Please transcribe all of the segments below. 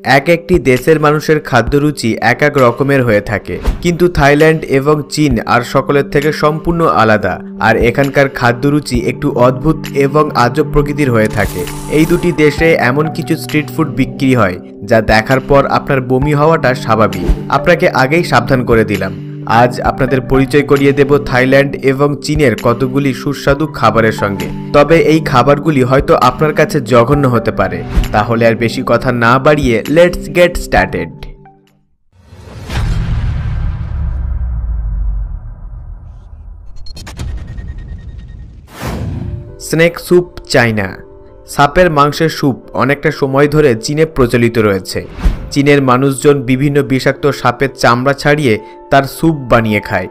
এক একটি দেশের মানুষের খাদ্যরুচি এক এক রকমের হয়ে থাকে, কিন্তু থাইল্যান্ড এবং চীন আর সকলের থেকে সম্পূর্ণ আলাদা। আর এখানকার খাদ্যরুচি একটু অদ্ভুত এবং আজব প্রকৃতির হয়ে থাকে। এই দুটি দেশে এমন কিছু স্ট্রিট ফুড বিক্রি হয় যা দেখার পর আপনার বমি হওয়াটা স্বাভাবিক। আপনাকে আগেই সাবধান করে দিলাম। আজ আপনাদের পরিচয় করিয়ে দেব থাইল্যান্ড এবং চীনের কতগুলি সুস্বাদু খাবারের সঙ্গে। তবে এই খাবারগুলি হয়তো আপনার কাছে জঘন্য হতে পারে। তাহলে আর বেশি কথা না বাড়িয়ে let's get started. Snake soup China. সাপের মাংসের স্যুপ অনেকটা সময় ধরে চীনে প্রচলিত রয়েছে। চীনের মানুষজন বিভিন্ন বিষাক্ত সাপের চামড়া ছাড়িয়ে তার স্যুপ বানিয়ে খায়।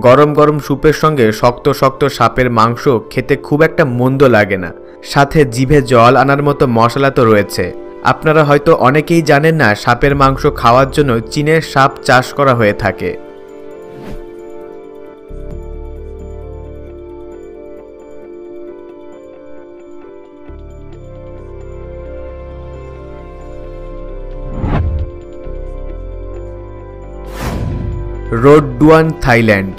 গরম গরম স্যুপের সঙ্গে শক্ত শক্ত সাপের মাংস খেতে খুব একটা মন্দ লাগে না। সাথে জিভে জল আনার মতো মশলা তো রয়েছে। আপনারা হয়তো অনেকেই জানেন না, সাপের মাংস খাওয়ার জন্য চীনে সাপ চাষ করা হয়ে থাকে। রোডডুয়ান থাইল্যান্ড।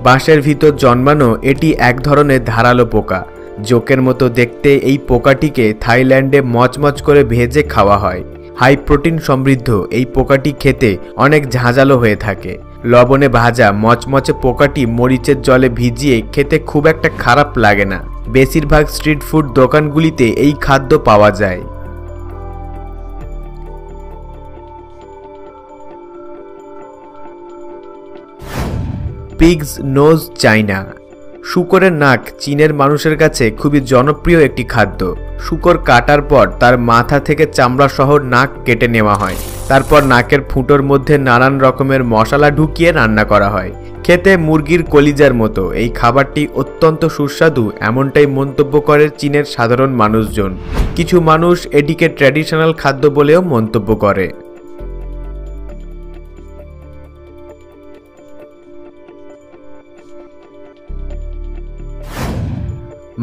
বাঁশের ভিতর জন্মানো এটি এক ধরনের ধারালো পোকা। জোকের মতো দেখতে এই পোকাটিকে থাইল্যান্ডে মচমচ করে ভেজে খাওয়া হয়। হাই প্রোটিন সমৃদ্ধ এই পোকাটি খেতে অনেক ঝাঁঝালো হয়ে থাকে। লবণে ভাজা মচমচে পোকাটি মরিচের জলে ভিজিয়ে খেতে খুব একটা খারাপ লাগে না। বেশিরভাগ স্ট্রিট ফুড দোকানগুলিতে এই খাদ্য পাওয়া যায়। Pigs nose China. শূকরের নাক চীনের মানুষের কাছে খুবই জনপ্রিয় একটি খাদ্য। শূকর কাটার পর তার মাথা থেকে চামড়া সহ নাক কেটে নেওয়া হয়। তারপর নাকের ফুটোর মধ্যে নানান রকমের মশলা ঢুকিয়ে রান্না করা হয়। খেতে মুরগির কলিজার মতো এই খাবারটি অত্যন্ত সুস্বাদু, এমনটাই মন্তব্য করে চীনের সাধারণ মানুষজন। কিছু মানুষ এটিকে ট্র্যাডিশনাল খাদ্য বলেও মন্তব্য করে।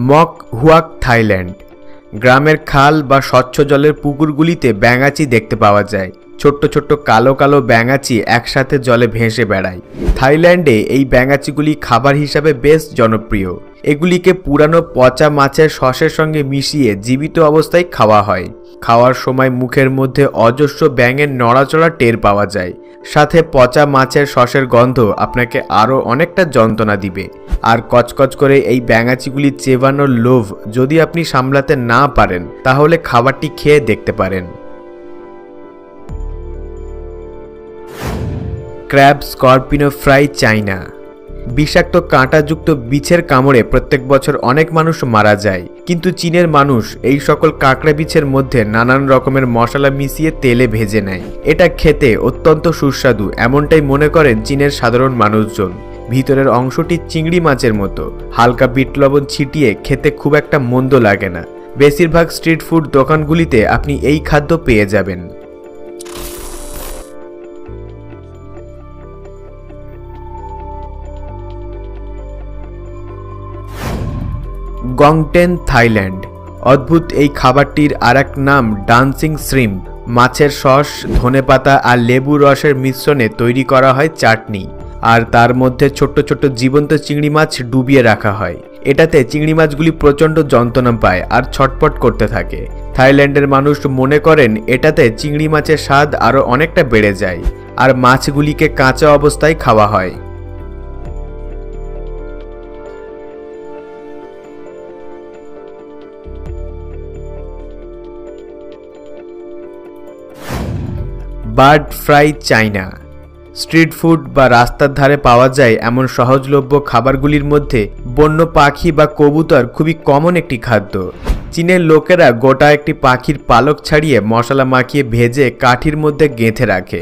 Mok huak Thailand. গ্রামের খাল বা স্বচ্ছ জলের পুকুরগুলিতে ব্যাঙাচি দেখতে পাওয়া যায়। ছোট্ট ছোট্ট কালো কালো ব্যাঙাচি একসাথে জলে ভেসে বেড়ায়। থাইল্যান্ডে এই ব্যাঙাচিগুলি খাবার হিসাবে বেশ জনপ্রিয়। এগুলিকে পুরানো পচা মাছের সসের সঙ্গে মিশিয়ে জীবিত অবস্থায় খাওয়া হয়। খাওয়ার সময় মুখের মধ্যে অজস্র ব্যাঙের নড়াচড়া টের পাওয়া যায়। সাথে পচা মাছের সসের গন্ধ আপনাকে আরও অনেকটা যন্ত্রণা দিবে। আর কচকচ করে এই ব্যাঙাচিগুলি চেবানোর লোভ যদি আপনি সামলাতে না পারেন, তাহলে খাবারটি খেয়ে দেখতে পারেন। ক্র্যাব স্করপিনো ফ্রাই চায়না। বিষাক্ত কাঁটাযুক্ত বিছের কামড়ে প্রত্যেক বছর অনেক মানুষ মারা যায়, কিন্তু চীনের মানুষ এই সকল কাঁকড়া বিছের মধ্যে নানান রকমের মশলা মিশিয়ে তেলে ভেজে নেয়। এটা খেতে অত্যন্ত সুস্বাদু, এমনটাই মনে করেন চীনের সাধারণ মানুষজন। ভিতরের অংশটি চিংড়ি মাছের মতো। হালকা বিট লবণ ছিটিয়ে খেতে খুব একটা মন্দ লাগে না। বেশিরভাগ স্ট্রিট ফুড দোকানগুলিতে আপনি এই খাদ্য পেয়ে যাবেন। গংটেন থাইল্যান্ড। অদ্ভুত এই খাবারটির আরেক নাম ডান্সিং শ্রিম্প। মাছের সস, ধনেপাতা আর লেবু রসের মিশ্রণে তৈরি করা হয় চাটনি, আর তার মধ্যে ছোট্ট ছোট্ট জীবন্ত চিংড়ি মাছ ডুবিয়ে রাখা হয়। এটাতে চিংড়ি মাছগুলি প্রচণ্ড যন্ত্রণা পায় আর ছটপট করতে থাকে। থাইল্যান্ডের মানুষ মনে করেন এটাতে চিংড়ি মাছের স্বাদ আরও অনেকটা বেড়ে যায়, আর মাছগুলিকে কাঁচা অবস্থায় খাওয়া হয়। Bird fry China. Street food বা রাস্তার ধারে পাওয়া যায় এমন সহজলভ্য খাবারগুলির মধ্যে বন্য পাখি বা কবুতর খুবই কমন একটি খাদ্য। চীনের লোকেরা গোটা একটি পাখির পালক ছাড়িয়ে মশলা মাখিয়ে ভেজে কাঠির মধ্যে গেঁথে রাখে।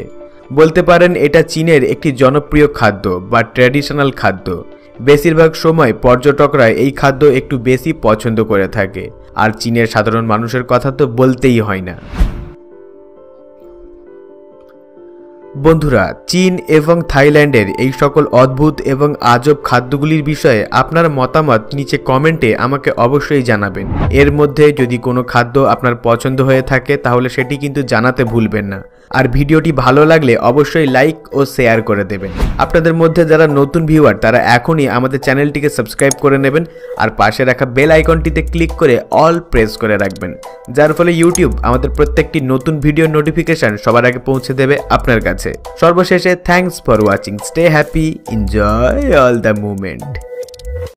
বলতে পারেন এটা চীনের একটি জনপ্রিয় খাদ্য বা ট্র্যাডিশনাল খাদ্য। বেশিরভাগ সময় পর্যটকরা এই খাদ্য একটু বেশি পছন্দ করে থাকে, আর চীনের সাধারণ মানুষের কথা তো বলতেই হয় না। বন্ধুরা, চীন এবং থাইল্যান্ডের এই সকল অদ্ভুত এবং আজব খাদ্যগুলির বিষয়ে আপনার মতামত নিচে কমেন্টে আমাকে অবশ্যই জানাবেন। এর মধ্যে যদি কোনো খাদ্য আপনার পছন্দ হয়ে থাকে তাহলে সেটি কিন্তু জানাতে ভুলবেন না। আর ভিডিওটি ভালো লাগলে অবশ্যই লাইক ও শেয়ার করে দেবেন। আপনাদের মধ্যে যারা নতুন ভিউয়ার তারা এখনই আমাদের চ্যানেলটিকে সাবস্ক্রাইব করে নেবেন আর পাশে রাখা বেল আইকনটিতে ক্লিক করে অল প্রেস করে রাখবেন, যার ফলে ইউটিউব আমাদের প্রত্যেকটি নতুন ভিডিও নোটিফিকেশন সবার আগে পৌঁছে দেবে আপনার কাছে। সর্বশেষে thanks for watching, stay happy, enjoy all the movement.